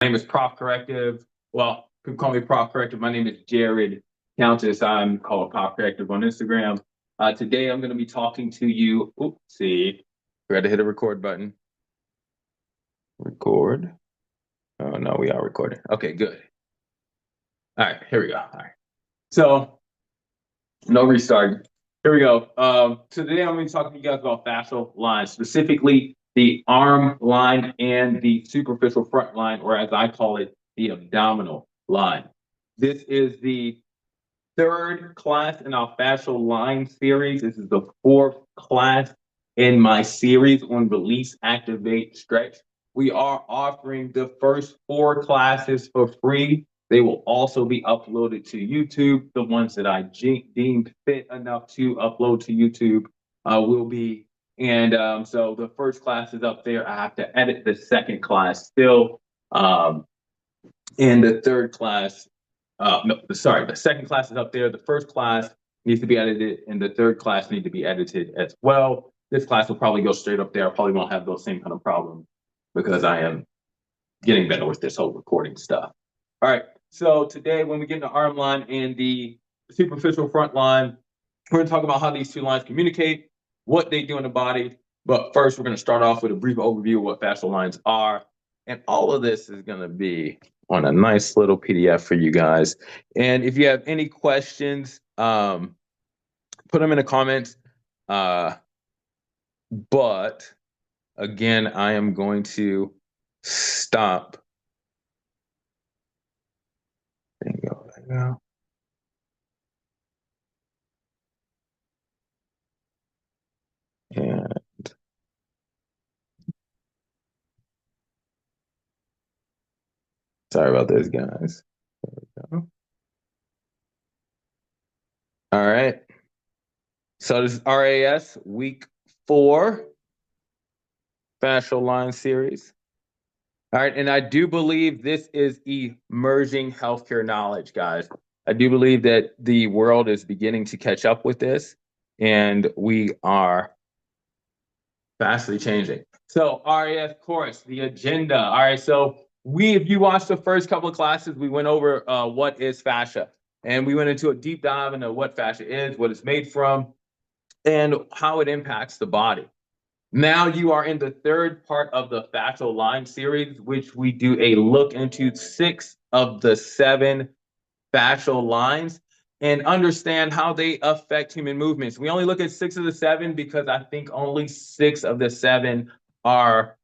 My name is Prof Corrective. Well, people call me Prof Corrective. My name is Jared Countess. I'm called Prof Corrective on Instagram. Today, I'm going to be talking to you. Oops, see, forgot to hit a record button. Record. Oh, no, we are recording. Okay, good. All right, here we go. All right. So, no restart. Here we go. Today, I'm going to be talking to you guys about fascial lines, specifically the arm line and the superficial front line, or as I call it, the abdominal line. This is the third class in our fascial line series. This is the fourth class in my series on release, activate, stretch. We are offering the first 4 classes for free. They will also be uploaded to YouTube. The ones that I deemed fit enough to upload to YouTube will be. And so the first class is up there. I have to edit the second class still. And the third class, no, sorry, the second class is up there. The first class needs to be edited, and the third class needs to be edited as well. This class will probably go straight up there. I probably won't have those same kind of problems because I am getting better with this whole recording stuff. All right, so today when we get into arm line and the superficial front line, we're gonna talk about how these two lines communicate, what they do in the body. But first, we're gonna start off with a brief overview of what fascial lines are. And all of this is gonna be on a nice little PDF for you guys. And if you have any questions, put them in the comments. But again, I am going to stop. There you go. There you go. And sorry about this, guys. There we go. All right. So this is R.A.S. week 4 fascial line series. All right, and I do believe this is emerging healthcare knowledge, guys. I do believe that the world is beginning to catch up with this, and we are vastly changing. So R.A.S. course, the agenda. All right, so if you watched the first couple of classes, we went over what is fascia, and we went into a deep dive into what fascia is, what it's made from, and how it impacts the body. Now you are in the third part of the fascial line series, which we do a look into 6 of the 7 fascial lines and understand how they affect human movements. We only look at 6 of the 7 because I think only 6 of the 7 are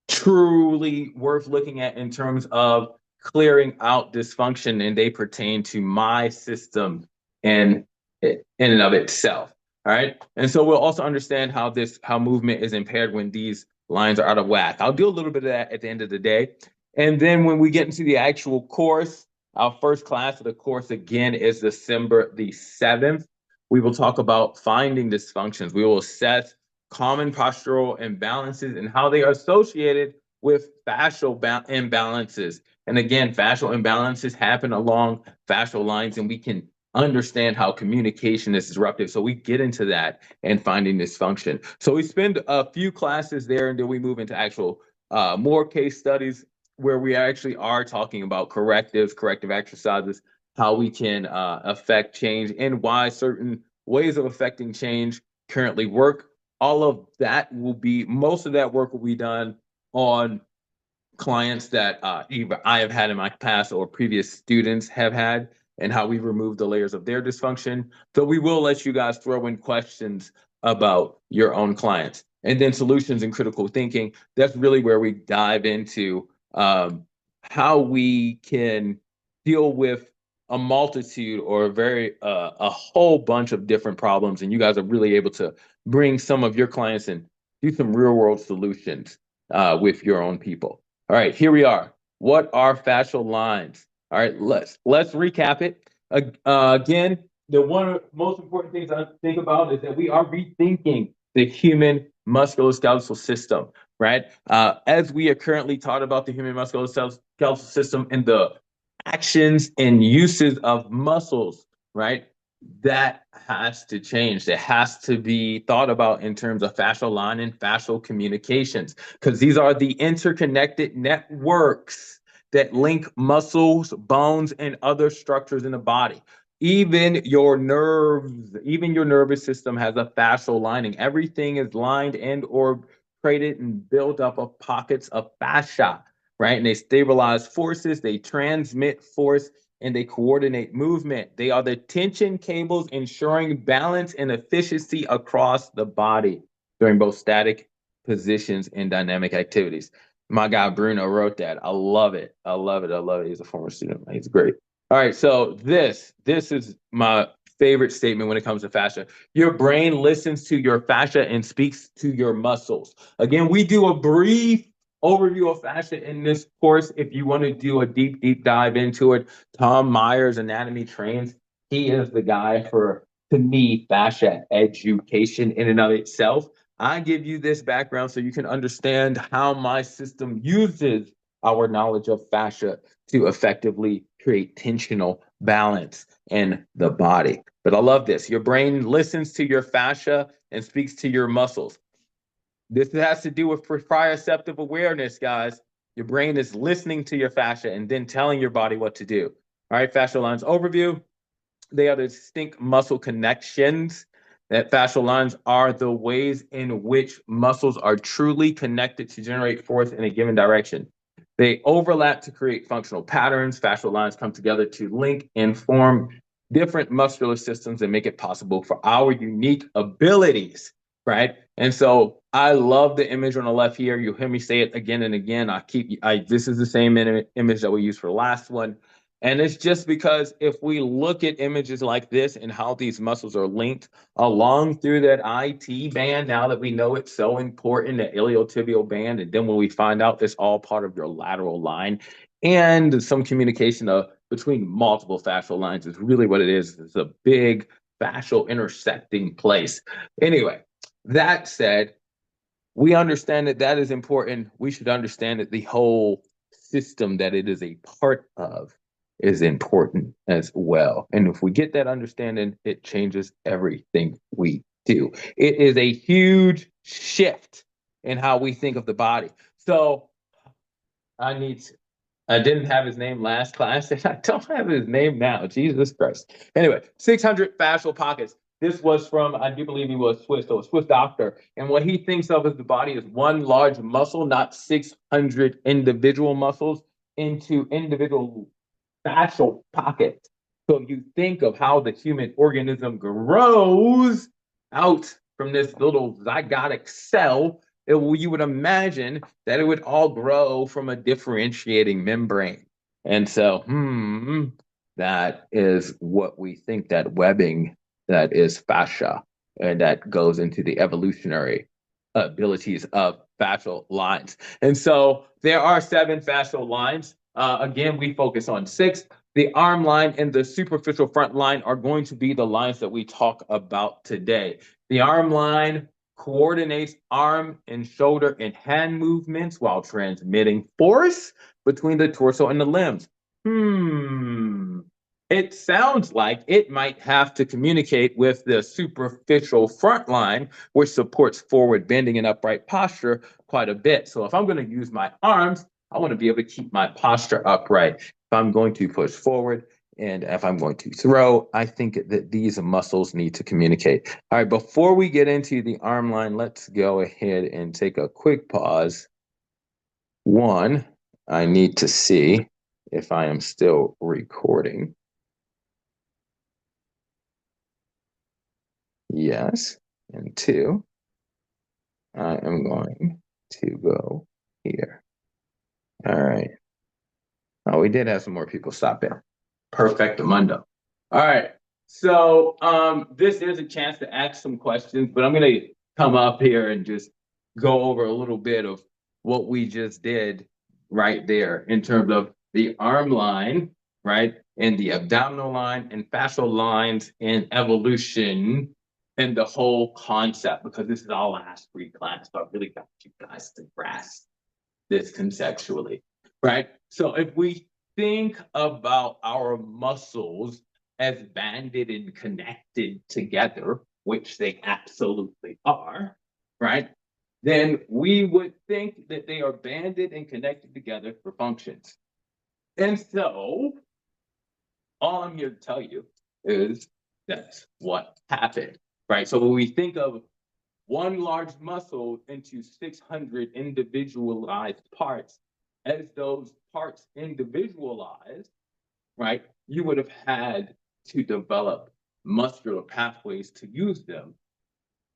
truly worth looking at in terms of clearing out dysfunction, and they pertain to my system in and of itself. All right. And so we'll also understand how movement is impaired when these lines are out of whack. I'll do a little bit of that at the end of the day. And then when we get into the actual course, our first class of the course again is December the 7th. We will talk about finding dysfunctions. We will assess common postural imbalances and how they are associated with fascial imbalances. And again, fascial imbalances happen along fascial lines, and we can understand how communication is disruptive. So we get into that and finding dysfunction. So we spend a few classes there, and then we move into actual more case studies where we actually are talking about corrective exercises, how we can affect change, and why certain ways of affecting change currently work. All of that most of that work will be done on clients that either I have had in my past or previous students have had, and how we remove the layers of their dysfunction. So we will let you guys throw in questions about your own clients. And then solutions and critical thinking, that's really where we dive into how we can deal with a multitude or a whole bunch of different problems. And you guys are really able to bring some of your clients and do some real world solutions with your own people. All right, here we are. What are fascial lines? All right, let's recap it. Again, the one most important things I think about is that we are rethinking the human musculoskeletal system, right? As we are currently taught about the human musculoskeletal system and the actions and uses of muscles, right? That has to change. That has to be thought about in terms of fascial line and fascial communications, because these are the interconnected networks that link muscles, bones, and other structures in the body. Even your nerves, even your nervous system has a fascial lining. Everything is lined and or created and built up of pockets of fascia, right? And they stabilize forces, they transmit force, and they coordinate movement. They are the tension cables ensuring balance and efficiency across the body during both static positions and dynamic activities. My guy Bruno wrote that. I love it. I love it. I love it. He's a former student. He's great. All right, so this is my favorite statement when it comes to fascia. Your brain listens to your fascia and speaks to your muscles. Again, we do a brief overview of fascia in this course. If you want to do a deep dive into it, Tom Myers, Anatomy Trains, he is the guy for, to me, fascia education in and of itself. I give you this background so you can understand how my system uses our knowledge of fascia to effectively create tensional balance in the body. But I love this. Your brain listens to your fascia and speaks to your muscles. This has to do with proprioceptive awareness, guys. Your brain is listening to your fascia and then telling your body what to do. All right, fascial lines overview. They are the distinct muscle connections. That fascial lines are the ways in which muscles are truly connected to generate force in a given direction. They overlap to create functional patterns. Fascial lines come together to link and form different muscular systems and make it possible for our unique abilities, right? And so I love the image on the left here. You'll hear me say it again and again. This is the same image that we used for the last one. And it's just because if we look at images like this and how these muscles are linked along through that IT band, now that we know it's so important, the iliotibial band, and then when we find out it's all part of your lateral line, and some communication between multiple fascial lines is really what it is. It's a big fascial intersecting place. Anyway, that said, we understand that that is important. We should understand that the whole system that it is a part of is important as well. And if we get that understanding, it changes everything we do. It is a huge shift in how we think of the body. So I need to, I didn't have his name last class, and I don't have his name now. Jesus Christ. Anyway, 600 fascial pockets. This was from, I do believe he was Swiss, so a Swiss doctor. And what he thinks of as the body is one large muscle, not 600 individual muscles into individual fascial pockets. So if you think of how the human organism grows out from this little zygotic cell, you would imagine that it would all grow from a differentiating membrane. And so, that is what we think, that webbing that is fascia, and that goes into the evolutionary abilities of fascial lines. And so there are 7 fascial lines. Again, we focus on 6. The arm line and the superficial front line are going to be the lines that we talk about today. The arm line coordinates arm and shoulder and hand movements while transmitting force between the torso and the limbs. It sounds like it might have to communicate with the superficial front line, which supports forward bending and upright posture quite a bit. So if I'm going to use my arms, I want to be able to keep my posture upright. If I'm going to push forward and if I'm going to throw, I think that these muscles need to communicate. All right, before we get into the arm line, let's go ahead and take a quick pause. One, I need to see if I am still recording. Yes. And 2, I am going to go here. All right. Oh, we did have some more people stop in. Perfectamundo. All right. So this is a chance to ask some questions, but I'm going to come up here and just go over a little bit of what we just did right there in terms of the arm line, right, and the abdominal line and fascial lines in evolution and the whole concept, because this is our last free class. So I really got you guys to grasp this conceptually, right? So if we think about our muscles, as banded and connected together, which they absolutely are, right? Then we would think that they are banded and connected together for functions. And so all I'm here to tell you is that's what happened, right? So when we think of one large muscle into 600 individualized parts, as those parts individualized, right, you would have had to develop muscular pathways to use them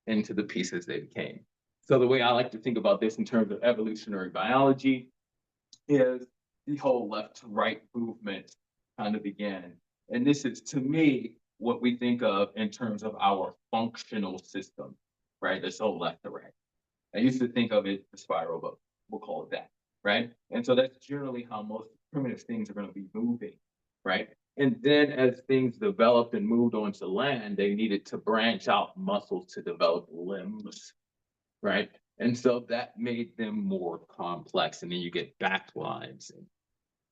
into the pieces they became. So the way I like to think about this in terms of evolutionary biology is the whole left to right movement kind of began. And this is, to me, what we think of in terms of our functional system, right? This whole left to right. I used to think of it the spiral, but we'll call it that, right? And so that's generally how most primitive things are going to be moving, right? And then as things developed and moved onto land, they needed to branch out muscles to develop limbs, right? And so that made them more complex. And then you get back lines and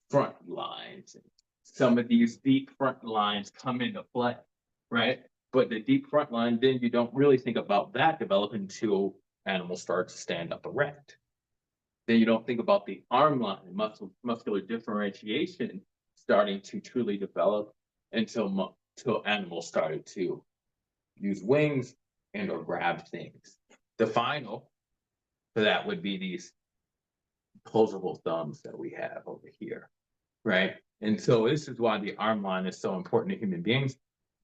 front lines. And some of these deep front lines come into play, right? But the deep front line, then you don't really think about that developing until animals start to stand up erect. Then you don't think about the arm line, muscular differentiation starting to truly develop until animals started to use wings and or grab things. The final for that would be these opposable thumbs that we have over here, right? And so this is why the arm line is so important to human beings.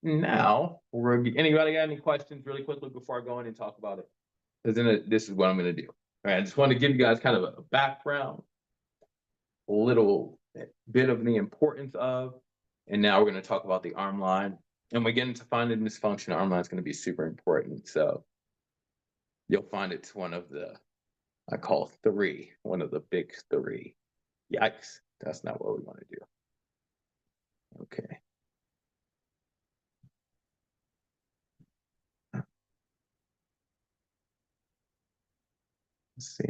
Now, anybody got any questions really quickly before I go in and talk about it? Because then this is what I'm going to do. All right, I just want to give you guys kind of a background, a little bit of the importance of, and now we're going to talk about the arm line. And we get into finding this function, arm line is going to be super important. So you'll find it's one of the, I call three, one of the big three. Yikes, that's not what we want to do. Okay. Let's see.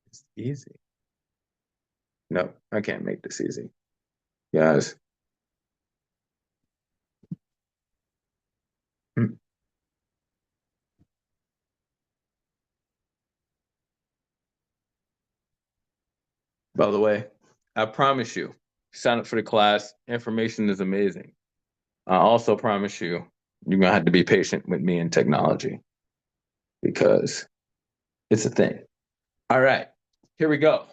It's easy. No, I can't make this easy. Guys. By the way, I promise you, sign up for the class. Information is amazing. I also promise you, you're going to have to be patient with me and technology because it's a thing. All right, here we go.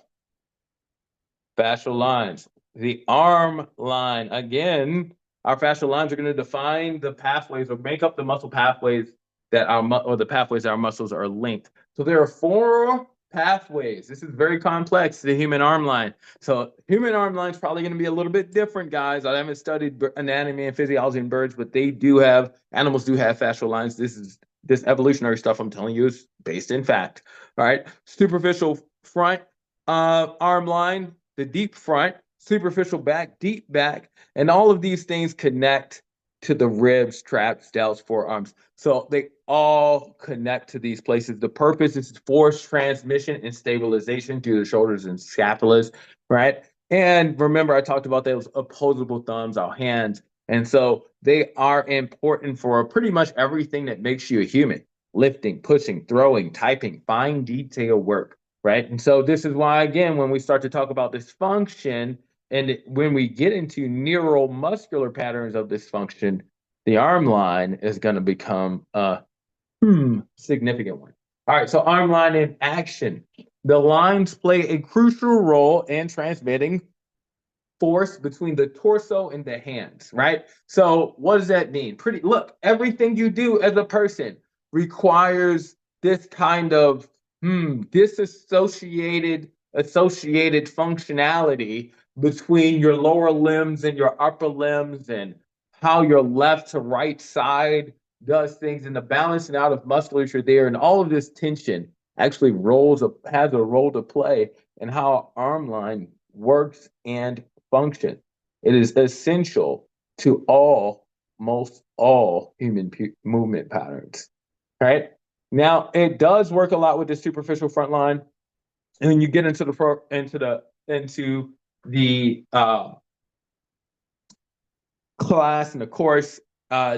Fascial lines. The arm line. Again, our fascial lines are going to define the pathways or make up the muscle pathways that the pathways that our muscles are linked. So there are 4 pathways. This is very complex, the human arm line. So human arm line is probably going to be a little bit different, guys. I haven't studied anatomy and physiology in birds, but animals do have fascial lines. This evolutionary stuff I'm telling you is based in fact. All right. Superficial front arm line, the deep front, superficial back, deep back, and all of these things connect to the ribs, traps, delts, forearms. So they all connect to these places. The purpose is force transmission and stabilization to the shoulders and scapulas, right? And remember, I talked about those opposable thumbs, our hands. And so they are important for pretty much everything that makes you a human. Lifting, pushing, throwing, typing, fine detail work, right? And so this is why, again, when we start to talk about dysfunction, and when we get into neuromuscular patterns of dysfunction, the arm line is going to become a significant one. All right, so arm line in action. The lines play a crucial role in transmitting force between the torso and the hands, right? So what does that mean? Look, everything you do as a person requires this kind of associated functionality between your lower limbs and your upper limbs and how your left to right side does things and the balancing out of musculature there and all of this tension actually has a role to play in how arm line works and function. It is essential to most all human movement patterns, right? Now, it does work a lot with the superficial front line, and then you get into the class and the course,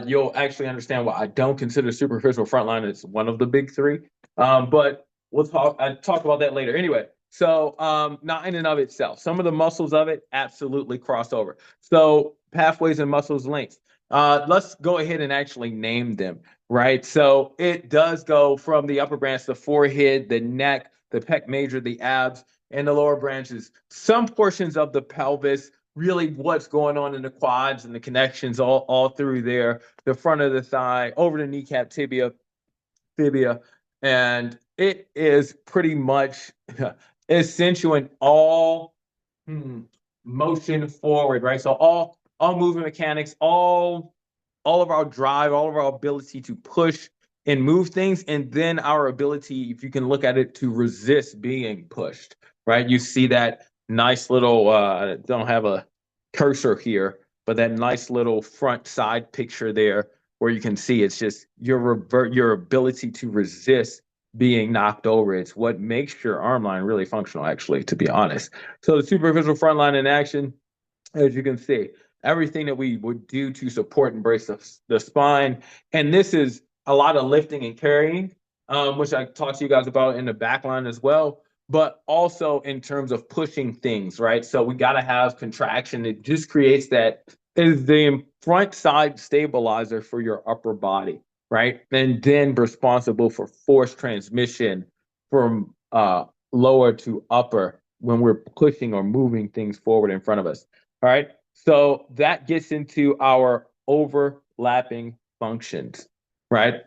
you'll actually understand why I don't consider superficial front line as one of the big three. But I talk about that later. Anyway, so not in and of itself. Some of the muscles of it absolutely cross over. So pathways and muscles links. Let's go ahead and actually name them, right? So it does go from the upper branch, the forehead, the neck, the pec major, the abs, and the lower branches. Some portions of the pelvis, really what's going on in the quads and the connections all through there, the front of the thigh, over the kneecap, tibia, fibia, and it is pretty much essential in all motion forward, right? So all movement mechanics, all of our drive, all of our ability to push and move things, and then our ability, if you can look at it, to resist being pushed, right? You see that nice little, don't have a cursor here, but that nice little front side picture there where you can see it's just your ability to resist being knocked over. It's what makes your arm line really functional, actually, to be honest. So the superficial front line in action, as you can see, everything that we would do to support and brace the spine. And this is a lot of lifting and carrying, which I talked to you guys about in the back line as well, but also in terms of pushing things, right? So we got to have contraction. It just creates that is the front side stabilizer for your upper body, right? And then responsible for force transmission from lower to upper when we're pushing or moving things forward in front of us. All right. So that gets into our overlapping functions, right?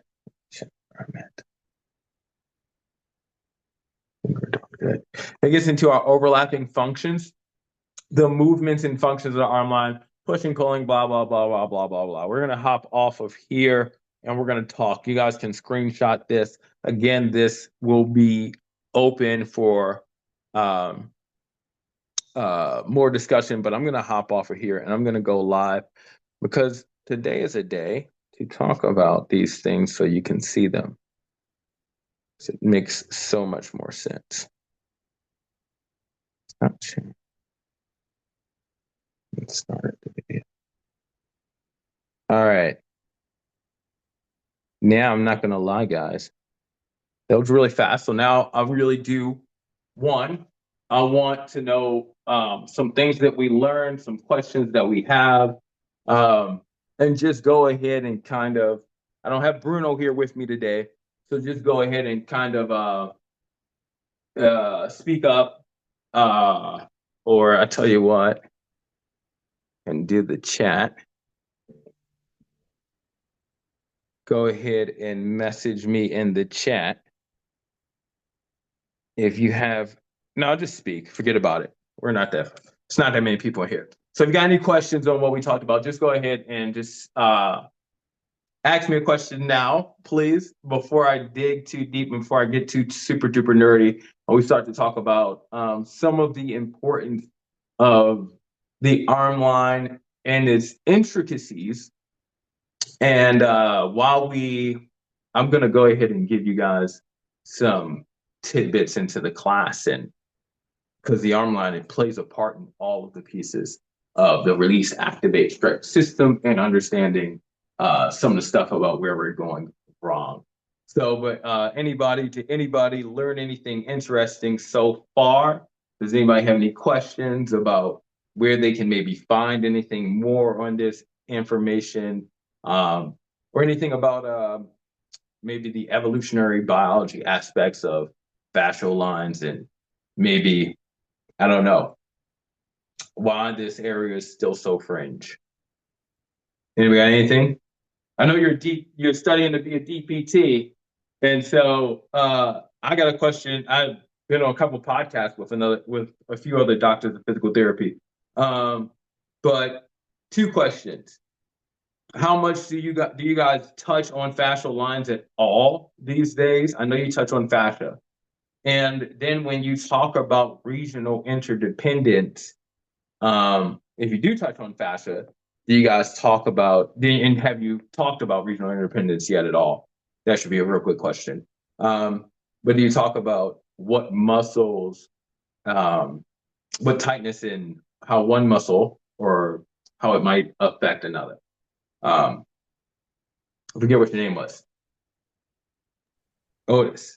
Good. It gets into our overlapping functions, the movements and functions of the arm line, pushing, pulling, blah, blah, blah, blah, blah, blah, blah. We're going to hop off of here and we're going to talk. You guys can screenshot this. Again, this will be open for more discussion, but I'm going to hop off of here and I'm going to go live because today is a day to talk about these things so you can see them. It makes so much more sense. Let's start the video. All right. Now, I'm not going to lie, guys. That was really fast. So now I really do, I want to know some things that we learned, some questions that we have, and just go ahead and kind of, I don't have Bruno here with me today, so just go ahead and kind of speak up, or I tell you what, and do the chat. Go ahead and message me in the chat. If you have, no, just speak, forget about it. We're not that, it's not that many people here. So if you got any questions on what we talked about, just go ahead and just ask me a question now, please, before I dig too deep, before I get too super duper nerdy, and we start to talk about some of the importance of the arm line and its intricacies. And I'm gonna go ahead and give you guys some tidbits into the class, and because the arm line, it plays a part in all of the pieces of the release, activate, stretch system, and understanding some of the stuff about where we're going wrong. So, but anybody learn anything interesting so far? Does anybody have any questions about where they can maybe find anything more on this information, or anything about maybe the evolutionary biology aspects of fascial lines, and maybe, I don't know, why this area is still so fringe? Anybody got anything? I know you're studying to be a DPT, and so I got a question. I've been on a couple podcasts with a few other doctors of physical therapy, but two questions. How much do you guys touch on fascial lines at all these days? I know you touch on fascia. And then when you talk about regional interdependence, if you do touch on fascia, do you guys talk about, and have you talked about regional interdependence yet at all? That should be a real quick question. But do you talk about what muscles, what tightness in how one muscle or how it might affect another. I forget what your name was. Otis.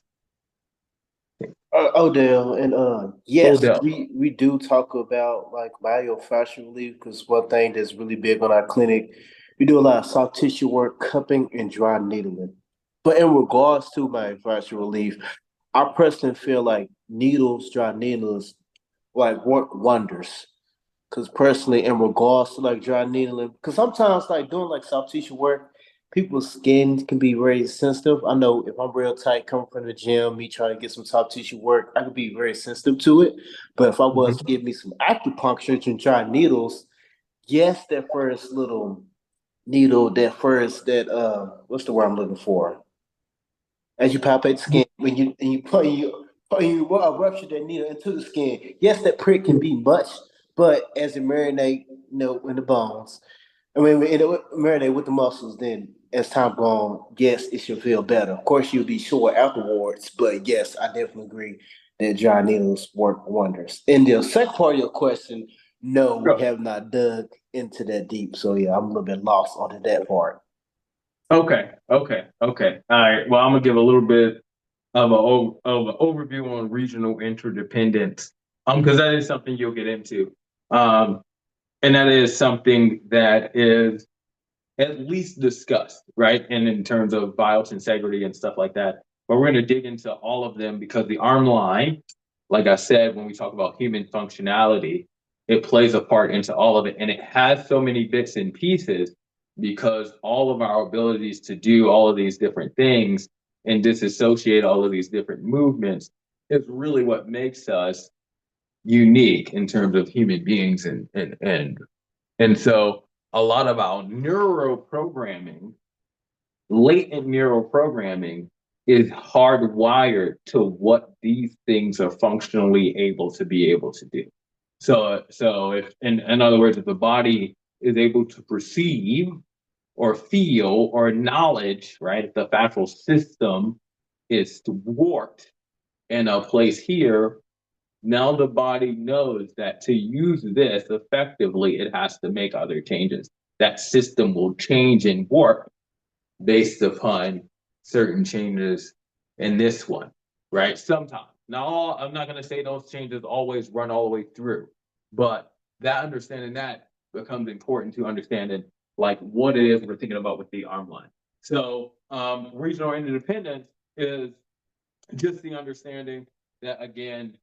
Odell, and yes, Odell. we do talk about like myofascial relief because one thing that's really big on our clinic, we do a lot of soft tissue work, cupping, and dry needling. But in regards to myofascial relief, I personally feel like needles, dry needles, like work wonders. Because personally, in regards to like dry needling, because sometimes like doing like soft tissue work, people's skin can be very sensitive. I know if I'm real tight coming from the gym, me trying to get some soft tissue work, I could be very sensitive to it. But if I was to Mhm. give me some acupuncture and dry needles, yes, that first little needle, that first that what's the word I'm looking for? As you palpate the skin, when you put rupture that needle into the skin, yes, that prick can be much, but as it marinate, in the bones, I mean, when it marinate with the muscles, then as time goes on, yes, it should feel better. Of course, you'll be sore afterwards, but yes, I definitely agree that dry needles work wonders. And the second part of your question, no, we Sure. have not dug into that deep. So yeah, I'm a little bit lost onto that part. Okay, okay, okay. All right. Well, I'm gonna give a little bit of an overview on regional interdependence, because that is something you'll get into, um, and that is something that is at least discussed, right? And in terms of biotensegrity and stuff like that. But we're going to dig into all of them because the arm line, like I said, when we talk about human functionality, it plays a part into all of it. And it has so many bits and pieces because all of our abilities to do all of these different things and disassociate all of these different movements is really what makes us unique in terms of human beings and so a lot of our neuroprogramming, latent neuroprogramming, is hardwired to what these things are functionally able to do. So if in other words, if the body is able to perceive or feel or acknowledge, right, if the fascial system is warped in a place here, now the body knows that to use this effectively, it has to make other changes. That system will change and warp based upon certain changes in this one, right? Sometimes. Now, I'm not going to say those changes always run all the way through, but that understanding that becomes important to understanding like what it is we're thinking about with the arm line. So, regional interdependence is just the understanding that again,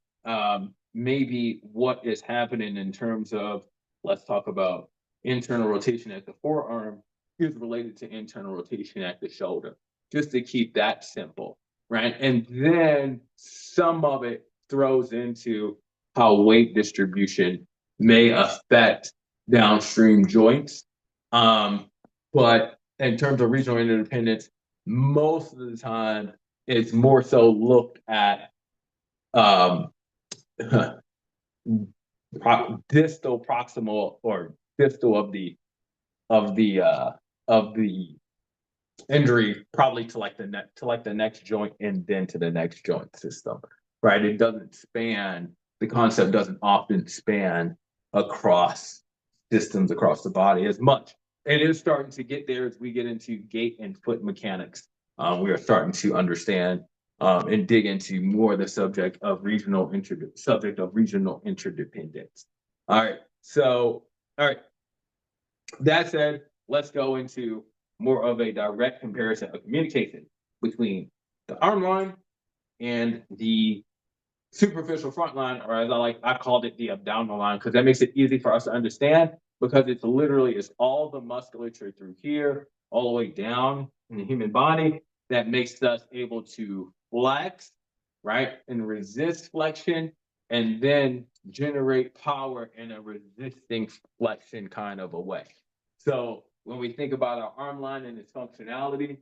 maybe what is happening in terms of let's talk about internal rotation at the forearm is related to internal rotation at the shoulder, just to keep that simple, right? And then some of it throws into how weight distribution may affect downstream joints. But in terms of regional interdependence, most of the time it's more so looked at um, distal proximal or distal of the uh, of the injury, probably to like the next joint and then to the next joint system, right? It doesn't span. The concept doesn't often span across systems across the body as much. It is starting to get there as we get into gait and foot mechanics. We are starting to understand and dig into more the subject of regional interdependence. All right. So, all right. That said, let's go into more of a direct comparison of communication between the arm line and the superficial front line, or as I called it the abdominal line, because that makes it easy for us to understand because it's all the musculature through here, all the way down in the human body that makes us able to flex, right? And resist flexion and then generate power in a resisting flexion kind of a way. So when we think about our arm line and its functionality,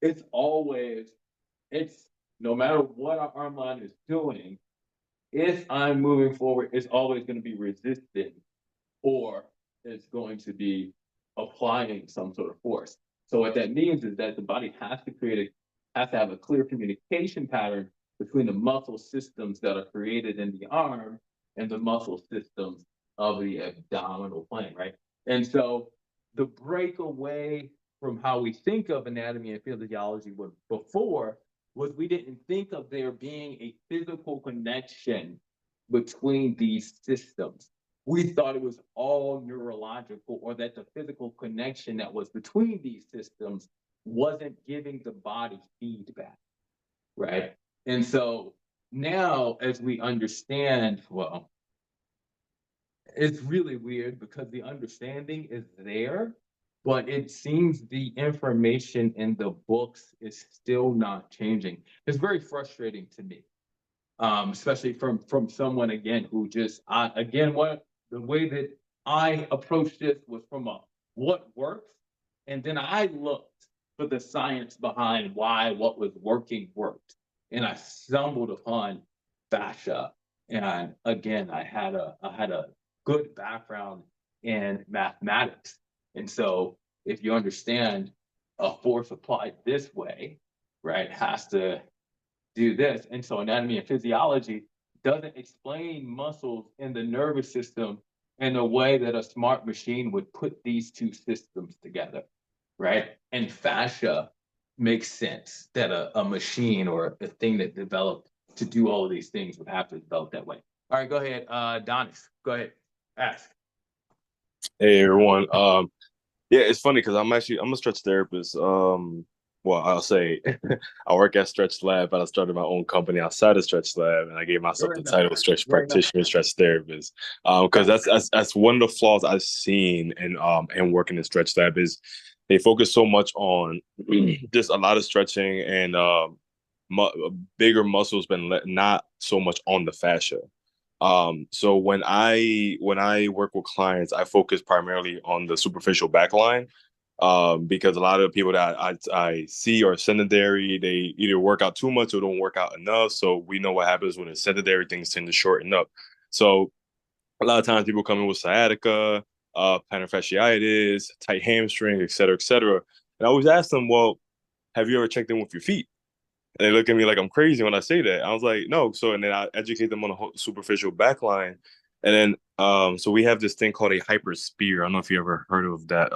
it's always, it's no matter what our arm line is doing, if I'm moving forward, it's always going to be resisting or it's going to be applying some sort of force. So what that means is that the body has to have a clear communication pattern between the muscle systems that are created in the arm and the muscle systems of the abdominal plane, right? And so the breakaway from how we think of anatomy and physiology before was we didn't think of there being a physical connection between these systems. We thought it was all neurological, or that the physical connection that was between these systems wasn't giving the body feedback, right? And so now, as we understand, well, it's really weird because the understanding is there, but it seems the information in the books is still not changing. It's very frustrating to me, especially from someone again who just again what the way that I approached this was from a what works, and then I looked for the science behind why what was working worked, and I stumbled upon fascia. And again, I had a good background in mathematics, and so if you understand a force applied this way, right, has to do this. And so anatomy and physiology doesn't explain muscles in the nervous system in a way that a smart machine would put these two systems together, right? And fascia makes sense that a machine or a thing that developed to do all of these things would have to develop that way. All right, go ahead, Donis. Go ahead, ask. Hey everyone. Yeah, it's funny because I'm a stretch therapist. Well, I'll say I work at Stretch Lab, but I started my own company outside of Stretch Lab, and I gave myself Very the nice. title Stretch Very nice. Practitioner, Stretch Therapist. Because that's one of the flaws I've seen in working in Stretch Lab is they focus so much on just a lot of stretching and bigger muscles, but not so much on the fascia. So when I work with clients, I focus primarily on the superficial backline, because a lot of the people that I see are sedentary. They either work out too much or don't work out enough. So we know what happens when it's sedentary, things tend to shorten up. So a lot of times people come in with sciatica, plantar fasciitis, tight hamstring, et cetera, et cetera. And I always ask them, well, have you ever checked in with your feet? And they look at me like I'm crazy when I say that. I was like, no. So, and then I educate them on the whole superficial backline. And then, so we have this thing called a hyper spear. I don't know if you ever heard of that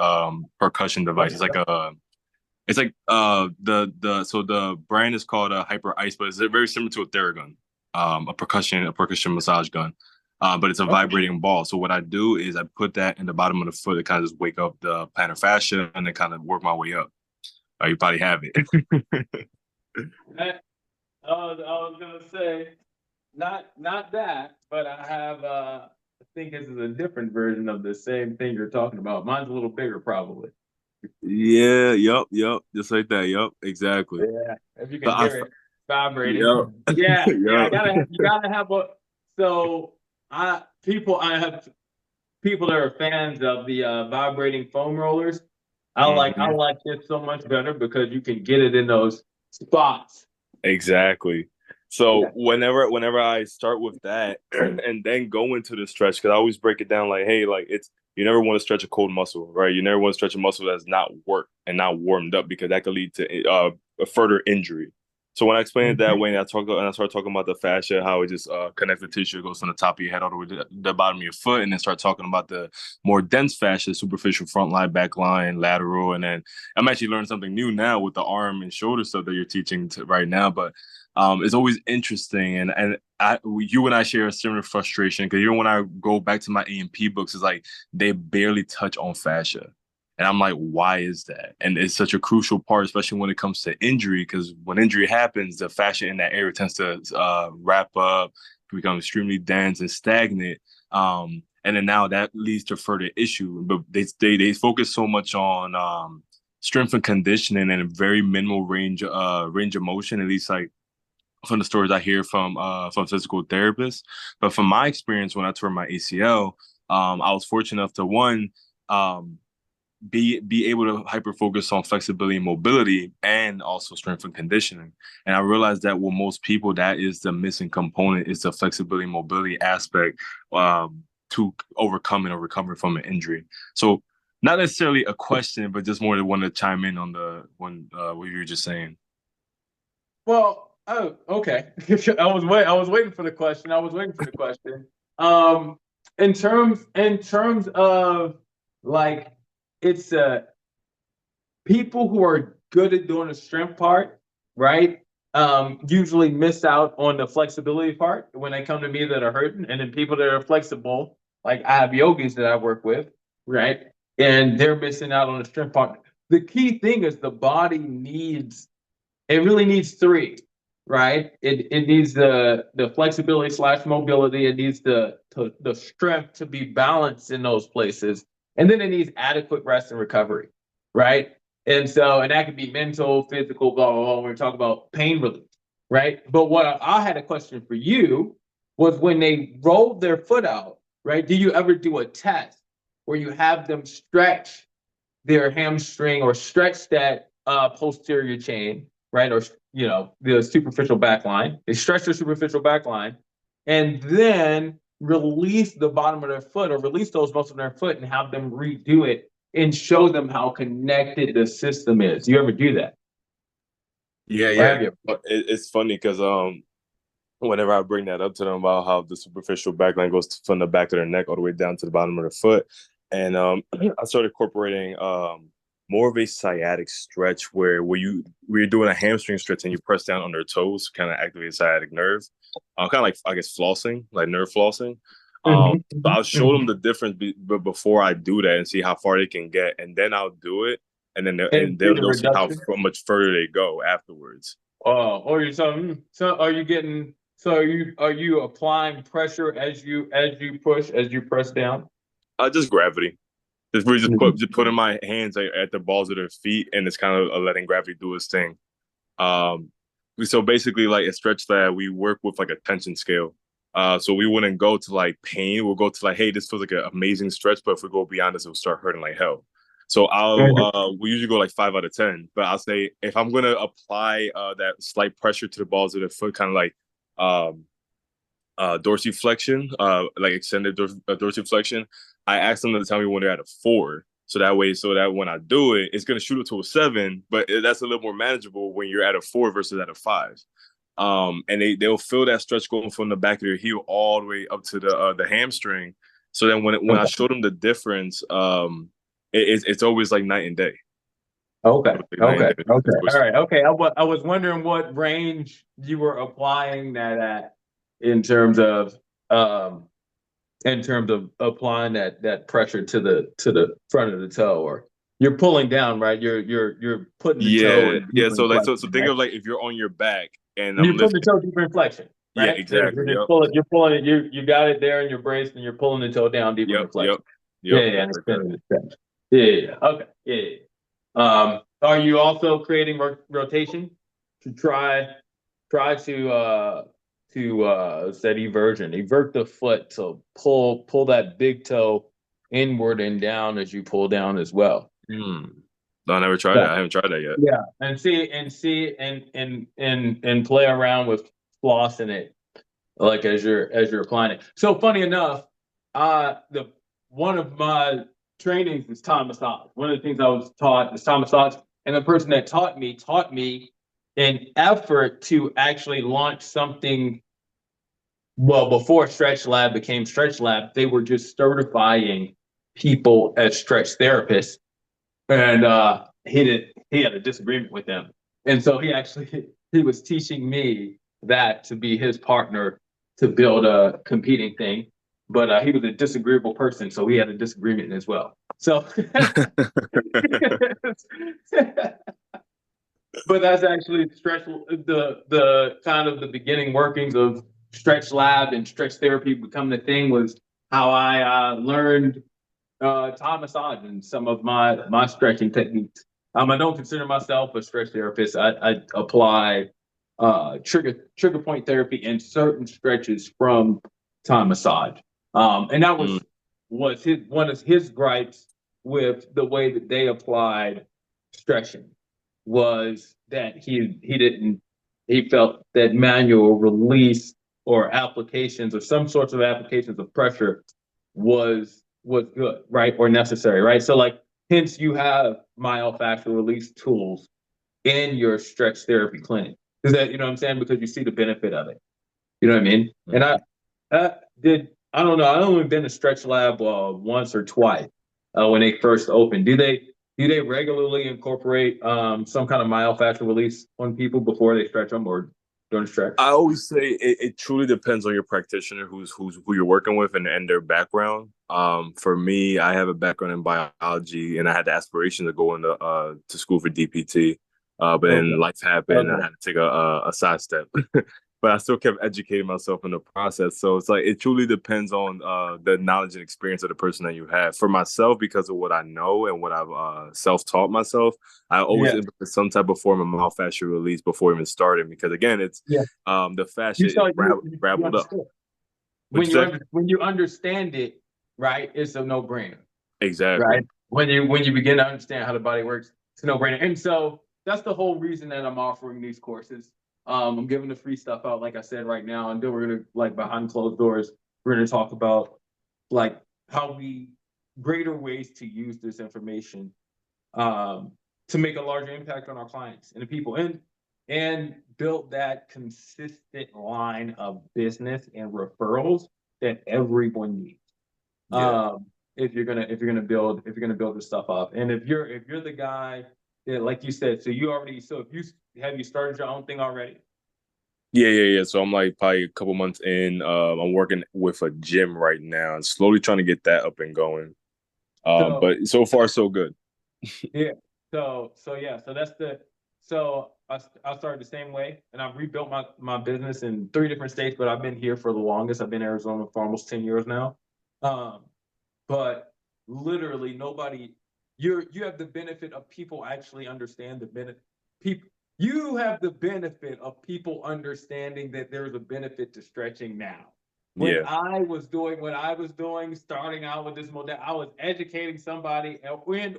percussion device. So the brand is called a Hyper Ice, but it's very similar to a Theragun, a percussion massage gun. But it's a vibrating ball. So what I do is I put that in the bottom of the foot to kind of just wake up the plantar fascia and then kind of work my way up. You probably have it. I was gonna say not that, but I have I think this is a different version of the same thing you're talking about. Mine's a little bigger, probably. Yeah, yep, just like that. Yep, exactly. Yeah, if you So can hear it vibrating. yep, Yeah, yeah, yep, you gotta have a so I have people that are fans of the vibrating foam rollers. I hmm like this so much better because you can get it in those spots. exactly. So Yeah. whenever I start with that and then go into the stretch, because I always break it down like, hey, like it's you never want to stretch a cold muscle, right? You never want to stretch a muscle that's not worked and not warmed up because that could lead to a further injury. So when I explain it that way, and I start talking about the fascia, how it just connects the tissue, it goes from the top of your head all the way to the bottom of your foot, and then start talking about the more dense fascia, superficial front line, back line, lateral, and then I'm actually learning something new now with the arm and shoulder stuff that you're teaching right now. But it's always interesting, you and I share a similar frustration because even when I go back to my A&P books, it's like they barely touch on fascia. And I'm like, why is that? And it's such a crucial part, especially when it comes to injury, because when injury happens, the fascia in that area tends to wrap up, become extremely dense and stagnant. And then now that leads to further issue. But they focus so much on strength and conditioning and a very minimal range of motion, at least like from the stories I hear from physical therapists. But from my experience when I tore my ACL, I was fortunate enough to one um, be able to hyper focus on flexibility and mobility and also strength and conditioning. And I realized that with most people, that is the missing component is the flexibility and mobility aspect to overcoming or recovering from an injury. So not necessarily a question, but just more to want to chime in on the one what you were just saying. Well, oh, okay. I was waiting for the question. I was waiting for the question. In terms of like it's people who are good at doing the strength part, right? Usually miss out on the flexibility part when they come to me that are hurting, and then people that are flexible, like I have yogis that I work with, right? And they're missing out on the strength part. The key thing is the body needs it really needs three, right? It needs the flexibility slash mobility. It needs the strength to be balanced in those places, and then it needs adequate rest and recovery, right? And that could be mental, physical, blah blah blah. We're talking about pain relief, right? But what I had a question for you was when they rolled their foot out, right? Do you ever do a test where you have them stretch their hamstring or stretch that posterior chain, right? Or the superficial back line. They stretch their superficial back line and then release the bottom of their foot or release those muscles in their foot and have them redo it and show them how connected the system is. You ever do that? Yeah, Or yeah. have you? It's funny because whenever I bring that up to them about how the superficial backline goes from the back of their neck all the way down to the bottom of the foot, and I started incorporating more of a sciatic stretch where you're doing a hamstring stretch and you press down on their toes, kind of activate the sciatic nerve, kind of like I guess flossing, like nerve flossing. So I'll show them the difference before I do that and see how far they can get, and then I'll do it, and then And see the they'll see how reduction. much further they go afterwards. Or you so are you getting are you applying pressure as you push as you press down? Just gravity. We Mhm. just putting my hands at the balls of their feet, and it's kind of letting gravity do its thing. Um, so basically, like a stretch that we work with like a tension scale. So we wouldn't go to like pain. We'll go to like, hey, this feels like an amazing stretch, but if we go beyond this, it'll start hurting like hell. So we usually go like 5 out of 10. But I'll say if I'm gonna apply that slight pressure to the balls of the foot, kind of like um dorsiflexion, like extended dorsiflexion, I ask them to tell me when they're at a 4. So that when I do it, it's gonna shoot it to a 7, but that's a little more manageable when you're at a 4 versus at a 5. And they'll feel that stretch going from the back of their heel all the way up to the hamstring. So then when I Okay. show them the difference, it's always like night and day. Okay. Like night and Okay. day. Okay. All right. Okay. I was wondering what range you were applying that at in terms of um applying that pressure to the front of the toe, or you're pulling down, right? You're putting the toe Yeah, in yeah. deeper So inflection, think right? of like if you're on your back and You're I'm putting the lifting. toe deeper inflection, Yeah, right? exactly. You're just Yep. pulling. You're pulling it. You got it there in your brace, and you're pulling the toe down deeper Yep. inflection. Yep. Yeah, Yep. yeah, and Like that. extending the stretch. Yeah, yeah, yeah. Okay. Yeah, yeah, yeah. Are you also creating rotation to try to set eversion, evert the foot to pull that big toe inward and down as you pull down as well. Hmm. No, I never tried Yeah. that. I haven't tried that yet. Yeah, and play around with flossing it like as you're applying it. So funny enough, the one of my trainings is Thai massage. One of the things I was taught is Thai massage, and the person that taught me an effort to actually launch something. Well, before Stretch Lab became Stretch Lab, they were just certifying people as stretch therapists, and he had a disagreement with them, and so he was teaching me that to be his partner to build a competing thing, but he was a disagreeable person, so he had a disagreement as well. So, but that's actually stretch the kind of the beginning workings of Stretch Lab and stretch therapy become the thing was how I learned Thai massage and some of my stretching techniques. I don't consider myself a stretch therapist. I apply trigger point therapy and certain stretches from Thai massage. And that Mm, was one of his gripes with the way that they applied stretching was that he felt that manual release or applications or some sorts of applications of pressure was good, right? Or necessary, right? So like hence you have myofascial release tools in your stretch therapy clinic. Is that you know what I'm saying? Because you see the benefit of it. You know what I mean? And mm. I don't know, I only been to stretch lab once or twice. when they first open. Do they regularly incorporate some kind of myofascial release on people before they stretch them or during the stretch? I always say it truly depends on your practitioner, who you're working with, and their background. For me, I have a background in biology, and I had the aspiration to go into to school for DPT. But Okay. then life happened, and I Okay. had to take a sidestep. But I still kept educating myself in the process. So it's like it truly depends on the knowledge and experience of the person that you have. For myself, because of what I know and what I've self-taught myself, I always Yeah. implement some type of form of myofascial release before even starting. Because again, it's Yeah. the fascia You is saw you raveled up. understood. What'd you say? When you understand it, right, it's a no-brainer. Exactly. Right? When you begin to understand how the body works, it's a no-brainer. And so that's the whole reason that I'm offering these courses. I'm giving the free stuff out, like I said, right now, and then we're gonna like behind closed doors, we're gonna talk about like how we greater ways to use this information um, to make a larger impact on our clients and the people and build that consistent line of business and referrals that everyone needs Yeah. if you're gonna build this stuff up. And if you're the guy that, like you said, if you started your own thing already? Yeah. So I'm like probably a couple months in. I'm working with a gym right now and slowly trying to get that up and going. So But so far so good. yeah. So I started the same way, and I've rebuilt my business in 3 different states, but I've been here for the longest. I've been in Arizona for almost 10 years now. Um, but literally nobody you have the benefit of people actually understand the benefit people you have the benefit of people understanding that there's a benefit to stretching now. When Yeah. I was doing what I was doing, starting out with this model, I was educating somebody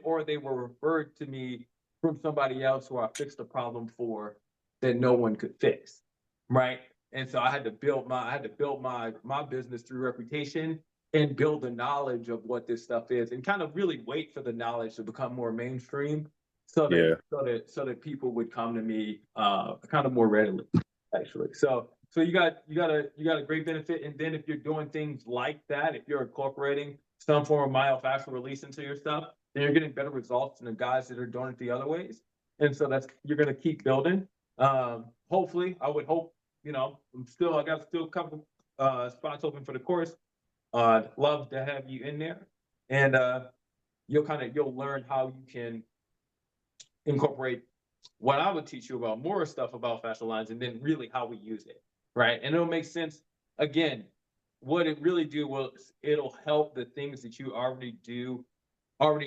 or they were referred to me from somebody else who I fixed a problem for that no one could fix, right? And so I had to build my business through reputation and build the knowledge of what this stuff is and kind of really wait for the knowledge to become more mainstream so that Yeah. people would come to me kind of more readily, actually. So you got a great benefit. And then if you're doing things like that, if you're incorporating some form of myofascial release into your stuff, then you're getting better results than the guys that are doing it the other ways. And so that's you're gonna keep building. Hopefully, I would hope, I got still a couple spots open for the course. Love to have you in there, and you'll learn how you can incorporate what I would teach you about more stuff about fascial lines, and then really how we use it, right? And it'll make sense. Again, what it really do will it'll help the things that you already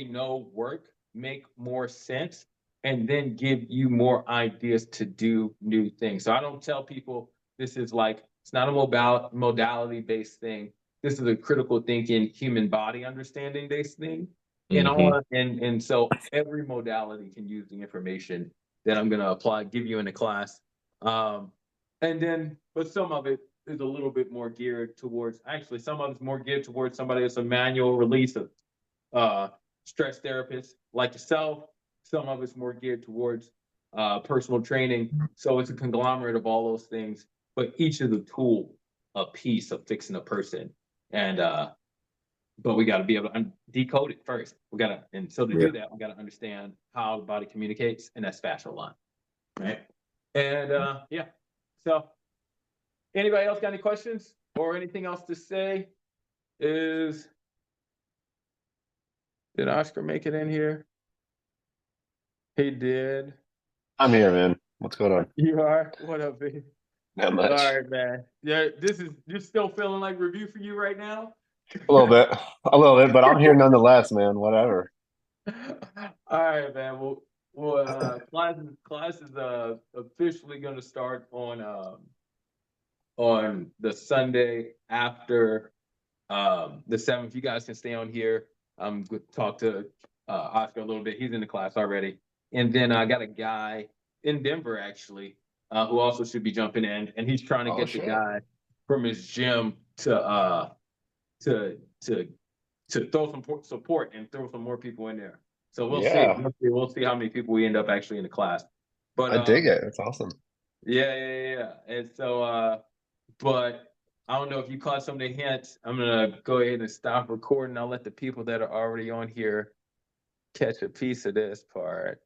know work make more sense, and then give you more ideas to do new things. So I don't tell people this is like it's not a modality based thing. This is a critical thinking, human body understanding based thing. Hmm. And so every modality can use the information that I'm going to give you in the class. Um, but some of it is a little bit more geared towards, actually, some of it's more geared towards somebody that's a manual release of uh, stress therapists like yourself. Some of it's more geared towards personal training. So it's a conglomerate of all those things, but each is a tool, a piece of fixing a person. And but we got to be able to decode it first. And so to Yeah. do that, we got to understand how the body communicates, and that's fascial line, right? And yeah. So anybody else got any questions or anything else to say? Did Oscar make it in here? He did. I'm here, man. What's going on? You are? What up, B? Not All much. right, man. Yeah, you're still feeling like review for you right now? A little bit. A little bit, but I'm here nonetheless, man. Whatever. All right, man. Class is officially going to start on the Sunday after the 7th. You guys can stay on here. I'm going to talk to Oscar a little bit. He's in the class already. And then I got a guy in Denver, actually, who also should be jumping in. And he's trying to Oh get the shit. guy from his gym to throw some support and throw some more people in there. So we'll see. Yeah. We'll see how many people we end up actually in the class. But I dig it. It's awesome. yeah. And so but I don't know if you caught some of the hints. I'm gonna go ahead and stop recording. I'll let the people that are already on here catch a piece of this part.